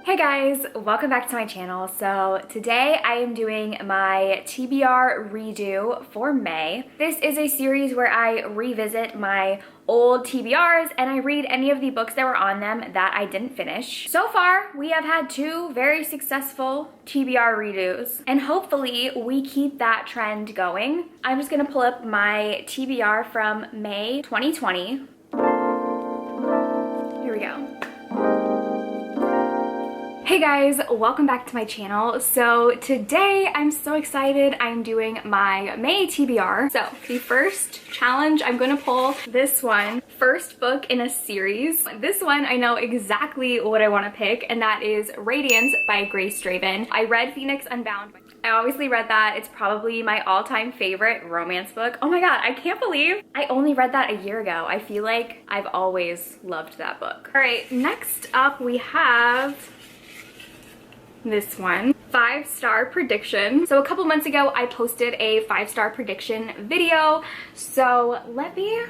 Hey guys, welcome back to my channel. So today I am doing my TBR redo for May. This is a series where I revisit my old TBRs and I read any of the books that were on them that I didn't finish. So far, we have had two very successful TBR redos and hopefully we keep that trend going. I'm just gonna pull up my TBR from May 2020. Here we go. Hey guys, welcome back to my channel. So today I'm so excited. I'm doing my May TBR. So the first challenge, I'm gonna pull this one, first book in a series. This one I know exactly what I want to pick, and that is Radiance by Grace Draven. I read Phoenix Unbound. I obviously read that. It's probably my all-time favorite romance book. Oh my god, I can't believe I only read that a year ago. I feel like I've always loved that book. All right, next up we have this one, 5-star prediction. So a couple months ago I posted a 5-star prediction video, so let me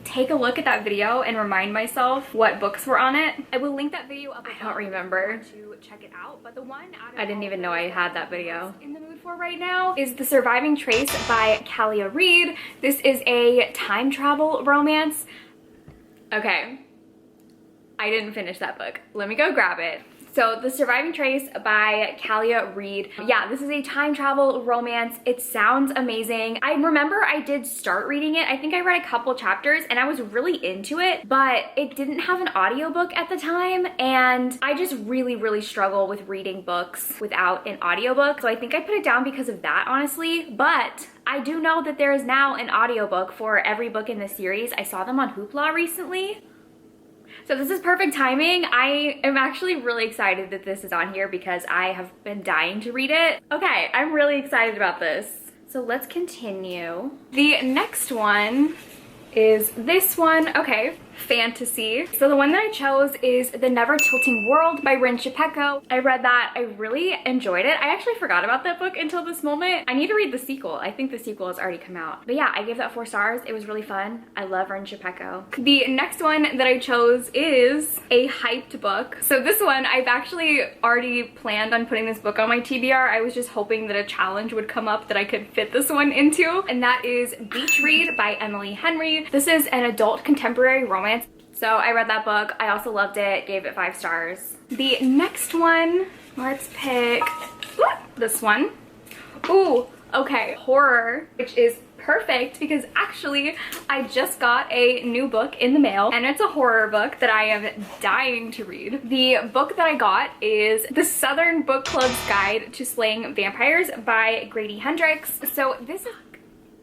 take a look at that video and remind myself what books were on it. I will link that video up. I don't remember to check it out, but the one I didn't even know I had that video in the mood for right now is The Surviving Trace by Kalia Reed. This is a time travel romance. Okay, I didn't finish that book. Let me go grab it. So, The Surviving Trace by Kalia Reed. Yeah, this is a time travel romance. It sounds amazing. I remember I did start reading it. I think I read a couple chapters and I was really into it, but it didn't have an audiobook at the time, and I just really struggle with reading books without an audiobook. So I think I put it down because of that, honestly. But I do know that there is now an audiobook for every book in the series. I saw them on Hoopla recently. So this is perfect timing. I am actually really excited that this is on here because I have been dying to read it. Okay, I'm really excited about this. So let's continue. The next one is this one. Okay, fantasy. So the one that I chose is The Never Tilting World by Rin Chipeco. I read that. I really enjoyed it. I actually forgot about that book until this moment. I need to read the sequel. I think the sequel has already come out. But yeah, I gave that 4 stars. It was really fun. I love Rin Chipeco. The next one that I chose is a hyped book. So this one, I've actually already planned on putting this book on my TBR. I was just hoping that a challenge would come up that I could fit this one into, and that is Beach Read by Emily Henry. This is an adult contemporary romance. So I read that book. I also loved it, gave it 5 stars. The next one, let's pick this one. Ooh, okay, horror, which is perfect because actually I just got a new book in the mail and it's a horror book that I am dying to read. The book that I got is The Southern Book Club's Guide to Slaying Vampires by Grady Hendrix. So this is,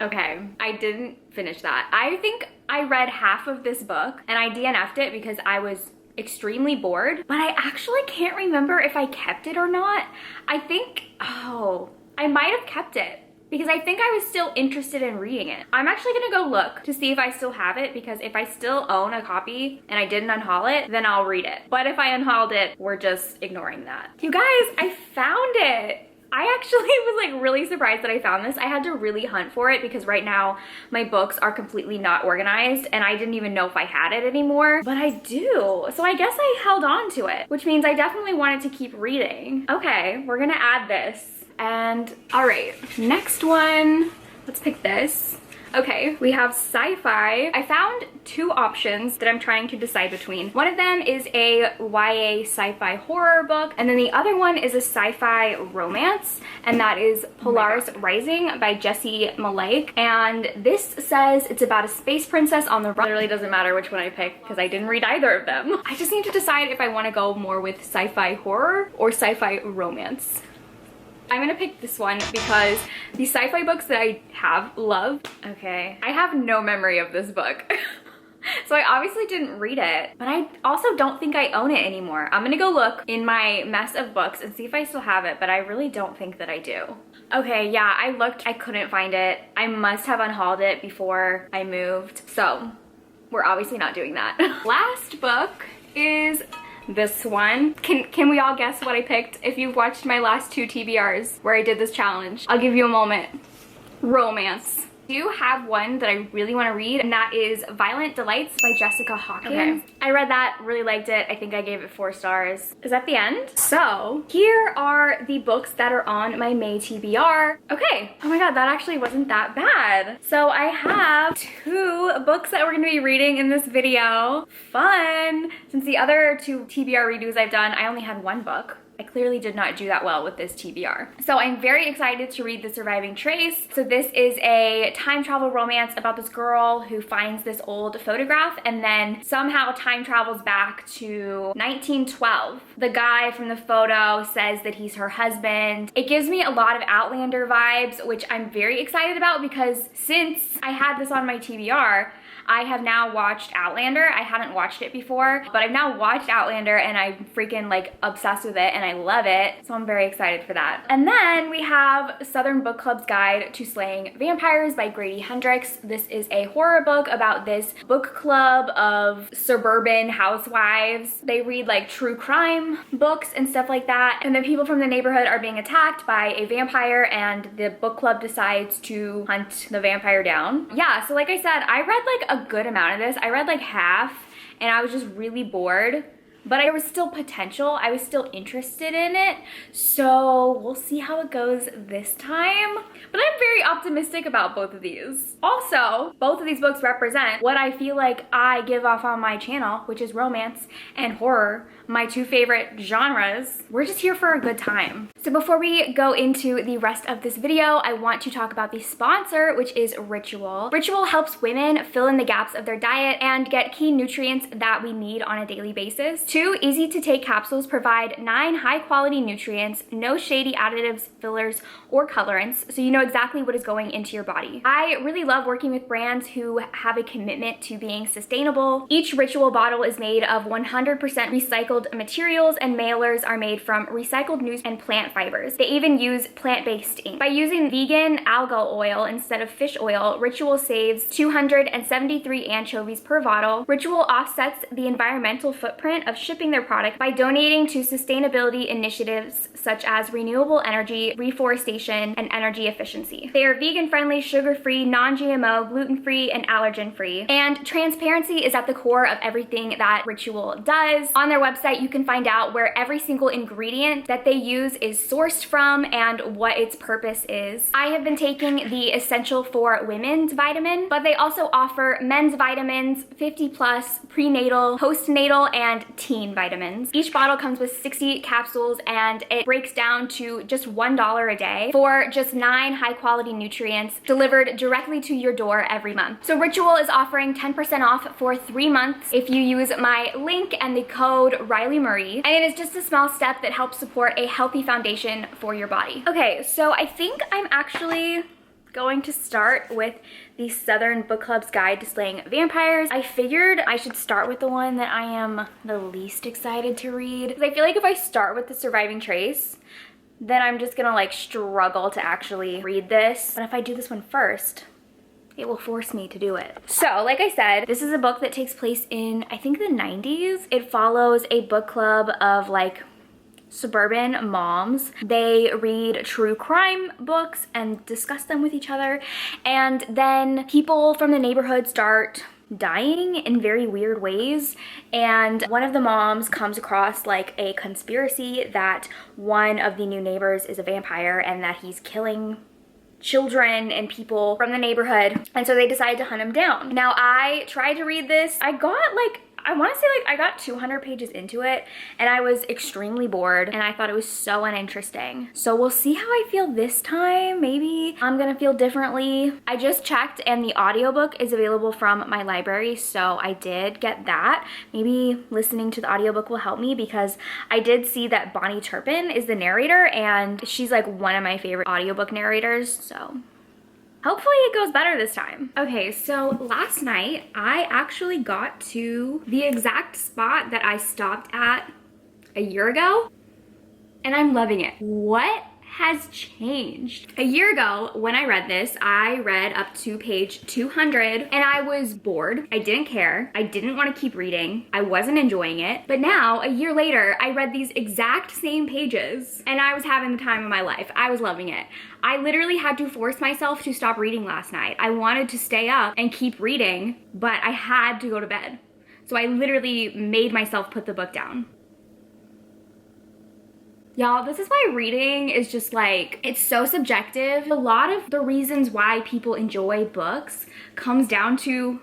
okay, I didn't finish that. I think I read half of this book and I DNF'd it because I was extremely bored, but I actually can't remember if I kept it or not. I think, oh, I might have kept it because I think I was still interested in reading it. I'm actually gonna go look to see if I still have it, because if I still own a copy and I didn't unhaul it, then I'll read it. But if I unhauled it, we're just ignoring that. You guys, I found it. I actually was like really surprised that I found this. I had to really hunt for it because right now my books are completely not organized and I didn't even know if I had it anymore, but I do. So I guess I held on to it, which means I definitely wanted to keep reading. Okay, we're gonna add this. And all right, next one, let's pick this. Okay, we have sci-fi. I found 2 options that I'm trying to decide between. One of them is a YA sci-fi horror book, and then the other one is a sci-fi romance, and that is Polaris Rising by Jessie Malek. And this says it's about a space princess on the run. It literally doesn't matter which one I pick because I didn't read either of them. I just need to decide if I want to go more with sci-fi horror or sci-fi romance. I'm gonna pick this one because the sci-fi books that I have loved. Okay, I have no memory of this book. So I obviously didn't read it, but I also don't think I own it anymore. I'm gonna go look in my mess of books and see if I still have it, but I really don't think that I do. Okay, yeah, I looked, I couldn't find it. I must have unhauled it before I moved. So we're obviously not doing that. Last book is this one. Can we all guess what I picked? If you've watched my last 2 TBRs where I did this challenge, I'll give you a moment. Romance. do have one that I really want to read, and that is Violent Delights by Jessica Hawkins. Okay. I read that, really liked it. I think I gave it 4 stars. Is that the end? So here are the books that are on my May TBR. Okay. Oh my god, that actually wasn't that bad. So I have 2 books that we're going to be reading in this video. Fun! Since the other 2 TBR redos I've done, I only had 1 book. I clearly did not do that well with this TBR. So I'm very excited to read The Surviving Trace. So this is a time travel romance about this girl who finds this old photograph and then somehow time travels back to 1912. The guy from the photo says that he's her husband. It gives me a lot of Outlander vibes, which I'm very excited about because since I had this on my TBR, I have now watched Outlander. I hadn't watched it before, but I've now watched Outlander and I'm freaking like obsessed with it and I love it. So I'm very excited for that. And then we have Southern Book Club's Guide to Slaying Vampires by Grady Hendrix. This is a horror book about this book club of suburban housewives. They read like true crime books and stuff like that. And the people from the neighborhood are being attacked by a vampire and the book club decides to hunt the vampire down. Yeah, so like I said, I read like a good amount of this. I read like half and I was just really bored, but there was still potential. I was still interested in it. So we'll see how it goes this time. But I'm very optimistic about both of these. Also, both of these books represent what I feel like I give off on my channel, which is romance and horror, my 2 favorite genres. We're just here for a good time. So before we go into the rest of this video, I want to talk about the sponsor, which is Ritual. Ritual helps women fill in the gaps of their diet and get key nutrients that we need on a daily basis. 2 easy-to-take capsules provide 9 high-quality nutrients, no shady additives, fillers, or colorants, so you know exactly what is going into your body. I really love working with brands who have a commitment to being sustainable. Each Ritual bottle is made of 100% recycled materials, and mailers are made from recycled news and plant fibers. They even use plant-based ink. By using vegan algal oil instead of fish oil, Ritual saves 273 anchovies per bottle. Ritual offsets the environmental footprint of shipping their product by donating to sustainability initiatives such as renewable energy, reforestation, and energy efficiency. They are vegan-friendly, sugar-free, non-GMO, gluten-free, and allergen-free. And transparency is at the core of everything that Ritual does. On their website, you can find out where every single ingredient that they use is sourced from and what its purpose is. I have been taking the Essential for Women's vitamin, but they also offer men's vitamins, 50+, prenatal, postnatal, and teen vitamins. Each bottle comes with 60 capsules and it breaks down to just $1 a day for just 9 high-quality nutrients delivered directly to your door every month. So Ritual is offering 10% off for 3 months if you use my link and the code Riley Marie, and it is just a small step that helps support a healthy foundation for your body. Okay, so I think I'm actually going to start with the Southern Book Club's Guide to Slaying Vampires. I figured I should start with the one that I am the least excited to read, because I feel like if I start with The Surviving Trace, then I'm just gonna like struggle to actually read this. But if I do this one first, it will force me to do it. So, like I said, this is a book that takes place in, I think, the 90s. It follows a book club of like suburban moms. They read true crime books and discuss them with each other, and then people from the neighborhood start dying in very weird ways, and one of the moms comes across like a conspiracy that one of the new neighbors is a vampire and that he's killing children and people from the neighborhood, and so they decide to hunt him down. Now, I tried to read this. I got like, I want to say like I got 200 pages into it and I was extremely bored and I thought it was so uninteresting. So we'll see how I feel this time. Maybe I'm gonna feel differently. I just checked and the audiobook is available from my library, so I did get that. Maybe listening to the audiobook will help me, because I did see that Bonnie Turpin is the narrator and she's like one of my favorite audiobook narrators, so hopefully it goes better this time. Okay, so last night I actually got to the exact spot that I stopped at a year ago and I'm loving it. What has changed. A year ago, when I read this, I read up to page 200 and I was bored. I didn't care. I didn't want to keep reading. I wasn't enjoying it. But now, a year later, I read these exact same pages and I was having the time of my life. I was loving it. I literally had to force myself to stop reading last night. I wanted to stay up and keep reading, but I had to go to bed. So I literally made myself put the book down. Y'all, this is why reading is just like, it's so subjective. A lot of the reasons why people enjoy books comes down to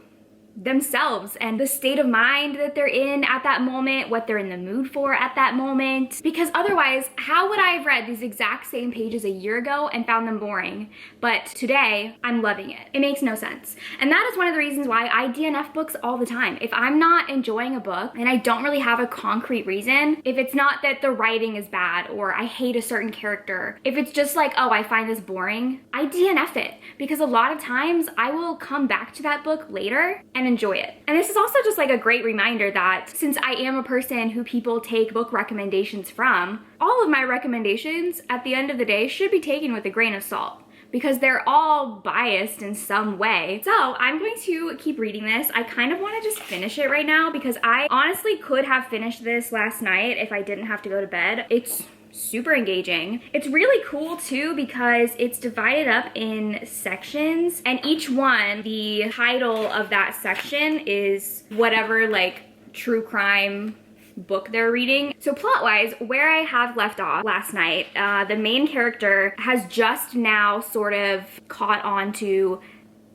themselves and the state of mind that they're in at that moment, what they're in the mood for at that moment. Because otherwise, how would I have read these exact same pages a year ago and found them boring? But today, I'm loving it. It makes no sense. And that is one of the reasons why I DNF books all the time. If I'm not enjoying a book and I don't really have a concrete reason, if it's not that the writing is bad or I hate a certain character, if it's just like, oh, I find this boring, I DNF it. Because a lot of times I will come back to that book later and enjoy it. And this is also just like a great reminder that since I am a person who people take book recommendations from, all of my recommendations at the end of the day should be taken with a grain of salt because they're all biased in some way. So I'm going to keep reading this. I kind of want to just finish it right now because I honestly could have finished this last night if I didn't have to go to bed. It's super engaging. It's really cool too because it's divided up in sections and each one, the title of that section is whatever like true crime book they're reading. So plot-wise, where I have left off last night, the main character has just now sort of caught on to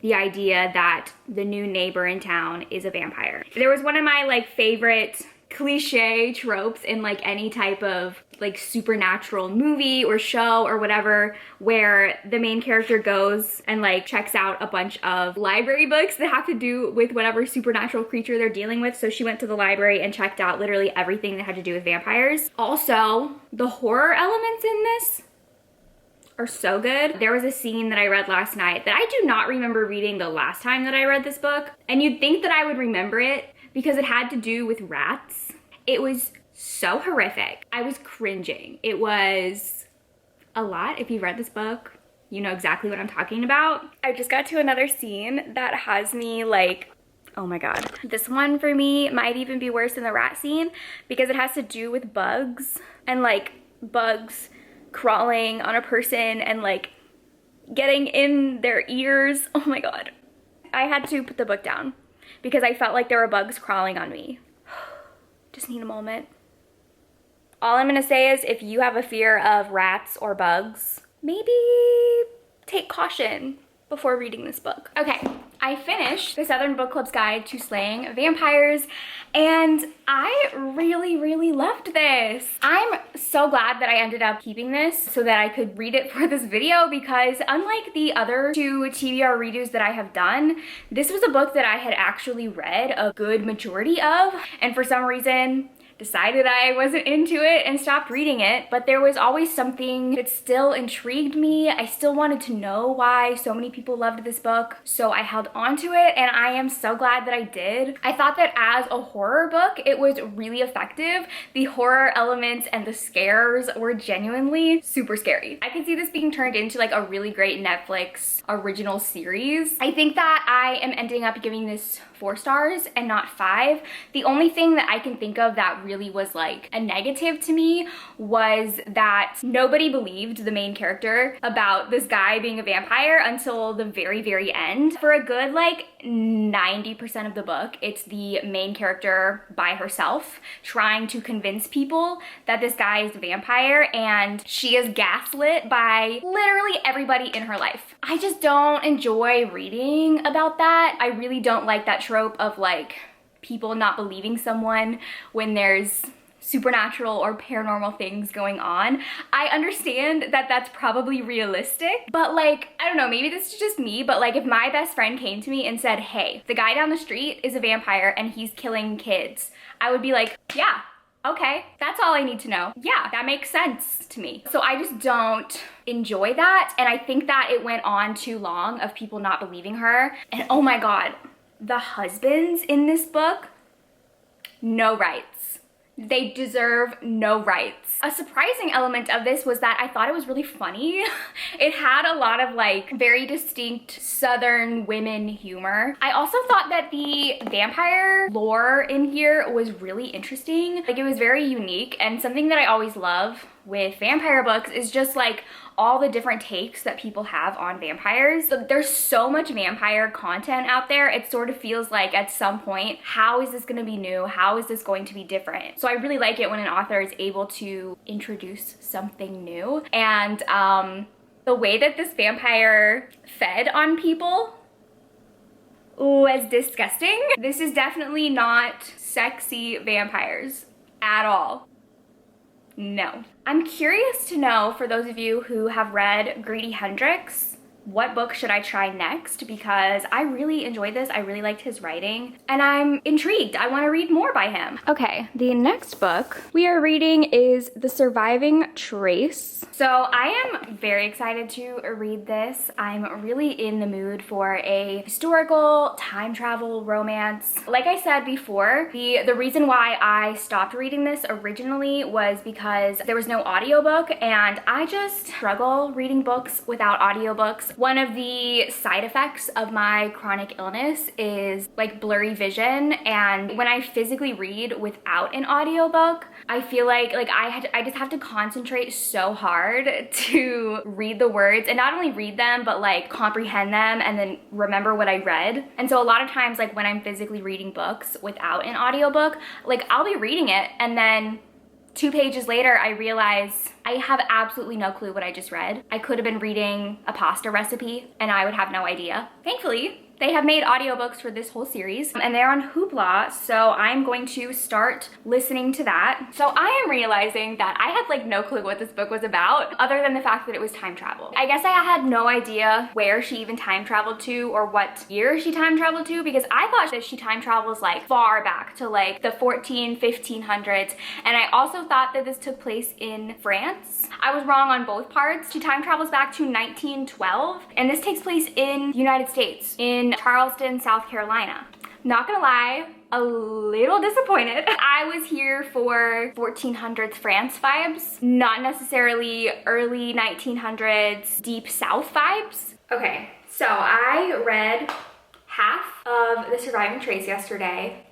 the idea that the new neighbor in town is a vampire. There was one of my like favorite cliche tropes in like any type of like supernatural movie or show or whatever where the main character goes and like checks out a bunch of library books that have to do with whatever supernatural creature they're dealing with. So she went to the library and checked out literally everything that had to do with vampires. Also, the horror elements in this are so good. There was a scene that I read last night that I do not remember reading the last time that I read this book, and you'd think that I would remember it because it had to do with rats. It was so horrific. I was cringing. It was a lot. If you've read this book, you know exactly what I'm talking about. I just got to another scene that has me like, oh my God. This one for me might even be worse than the rat scene because it has to do with bugs and like bugs crawling on a person and like getting in their ears. Oh my God. I had to put the book down because I felt like there were bugs crawling on me. Just need a moment. All I'm gonna say is if you have a fear of rats or bugs, maybe take caution before reading this book. Okay, I finished the Southern Book Club's Guide to Slaying Vampires and I really loved this. I'm so glad that I ended up keeping this so that I could read it for this video because unlike the other two TBR redos that I have done, this was a book that I had actually read a good majority of and for some reason decided I wasn't into it and stopped reading it, but there was always something that still intrigued me. I still wanted to know why so many people loved this book, so I held on to it and I am so glad that I did. I thought that as a horror book, it was really effective. The horror elements and the scares were genuinely super scary. I can see this being turned into like a really great Netflix original series. I think that I am ending up giving this 4 stars and not 5. The only thing that I can think of that really was like a negative to me was that nobody believed the main character about this guy being a vampire until the very end. For a good like 90% of the book, it's the main character by herself trying to convince people that this guy is a vampire and she is gaslit by literally everybody in her life. I just don't enjoy reading about that. I really don't like that trope of like people not believing someone when there's supernatural or paranormal things going on. I understand that that's probably realistic, but like, I don't know, maybe this is just me, but like if my best friend came to me and said, hey, the guy down the street is a vampire and he's killing kids, I would be like, yeah, okay, that's all I need to know. Yeah, that makes sense to me. So I just don't enjoy that. And I think that it went on too long of people not believing her. And oh my God, the husbands in this book, no rights. They deserve no rights. A surprising element of this was that I thought it was really funny. It had a lot of like very distinct Southern women humor. I also thought that the vampire lore in here was really interesting. Like, it was very unique, and something that I always love with vampire books is just like all the different takes that people have on vampires. So there's so much vampire content out there. It sort of feels like at some point, how is this going to be new? How is this going to be different? So I really like it when an author is able to introduce something new. And the way that this vampire fed on people was disgusting. This is definitely not sexy vampires at all. No. I'm curious to know, for those of you who have read Grady Hendrix, what book should I try next? Because I really enjoyed this. I really liked his writing, and I'm intrigued. I want to read more by him. Okay, the next book we are reading is The Surviving Trace. So I am very excited to read this. I'm really in the mood for a historical time travel romance. Like I said before, the reason why I stopped reading this originally was because there was no audiobook, and I just struggle reading books without audiobooks. One of the side effects of my chronic illness is like blurry vision, and when I physically read without an audiobook, I feel like I just have to concentrate so hard to read the words, and not only read them but like comprehend them and then remember what I read. And so a lot of times, like when I'm physically reading books without an audiobook, like I'll be reading it and then 2 pages later, I realize I have absolutely no clue what I just read. I could have been reading a pasta recipe and I would have no idea. Thankfully, they have made audiobooks for this whole series, and they're on Hoopla, so I'm going to start listening to that. So I am realizing that I had like no clue what this book was about, other than the fact that it was time travel. I guess I had no idea where she even time traveled to or what year she time traveled to, because I thought that she time travels like far back to like the 1500s, and I also thought that this took place in France. I was wrong on both parts. She time travels back to 1912, and this takes place in the United States, in Charleston, South Carolina. Not gonna lie, a little disappointed. I was here for 1400s France vibes, not necessarily early 1900s deep South vibes. Okay, so I read half of The Surviving Trace yesterday,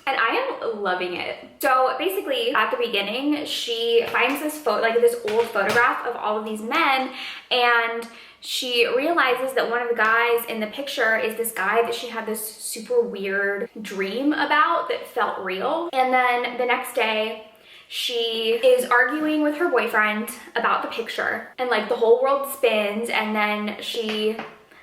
and I am loving it. So basically, at the beginning, she finds this this old photograph of all of these men, and she realizes that one of the guys in the picture is this guy that she had this super weird dream about that felt real. And then the next day, she is arguing with her boyfriend about the picture, and like the whole world spins, and then she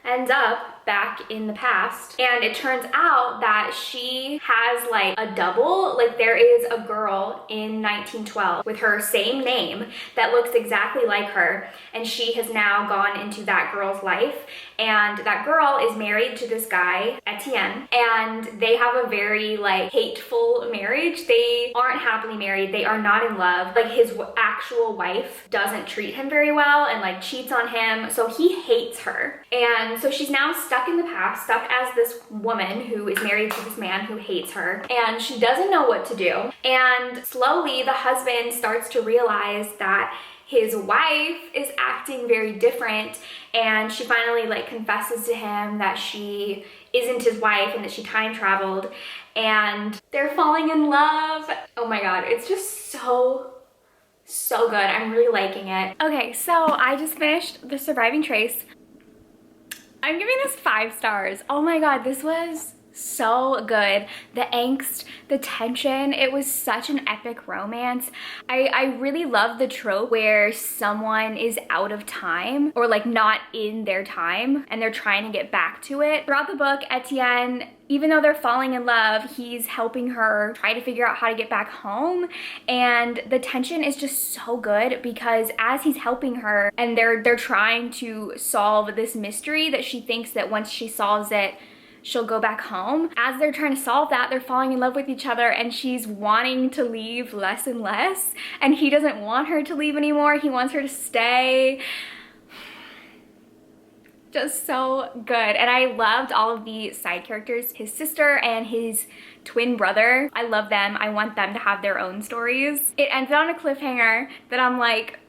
ends up back in the past, and it turns out that she has like a double. Like, there is a girl in 1912 with her same name that looks exactly like her, and she has now gone into that girl's life, and that girl is married to this guy, Etienne, and they have a very like hateful marriage. They aren't happily married. They are not in love. Like, his actual wife doesn't treat him very well and like cheats on him, so he hates her. And so she's now stuck in the past, stuck as this woman who is married to this man who hates her, and she doesn't know what to do. And slowly the husband starts to realize that his wife is acting very different, and she finally like confesses to him that she isn't his wife and that she time traveled, and they're falling in love. Oh my god, it's just so good. I'm really liking it. Okay, so I just finished The Surviving Trace. I'm giving this 5 stars. Oh my god, this was so good. The angst, the tension, it was such an epic romance. I really love the trope where someone is out of time, or like not in their time, and they're trying to get back to it. Throughout the book, Etienne, even though they're falling in love, he's helping her try to figure out how to get back home, and the tension is just so good, because as he's helping her and they're trying to solve this mystery that she thinks that once she solves it, she'll go back home. As they're trying to solve that, they're falling in love with each other, and she's wanting to leave less and less, and he doesn't want her to leave anymore. He wants her to stay. just so good. And I loved all of the side characters, his sister and his twin brother. I love them. I want them to have their own stories. It ended on a cliffhanger that I'm like,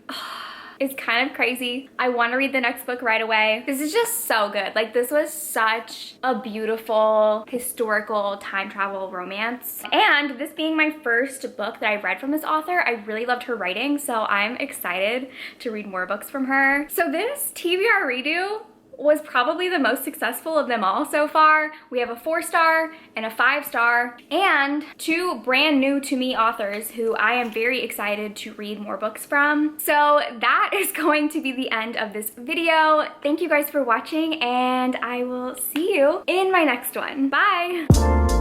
it's kind of crazy. I want to read the next book right away. This is just so good. Like, this was such a beautiful historical time travel romance. And this being my first book that I've read from this author, I really loved her writing, so I'm excited to read more books from her. So this TBR RE-DO was probably the most successful of them all so far. We have a 4-star and a 5-star, and 2 brand new to me authors who I am very excited to read more books from. So that is going to be the end of this video. Thank you guys for watching, and I will see you in my next one. Bye!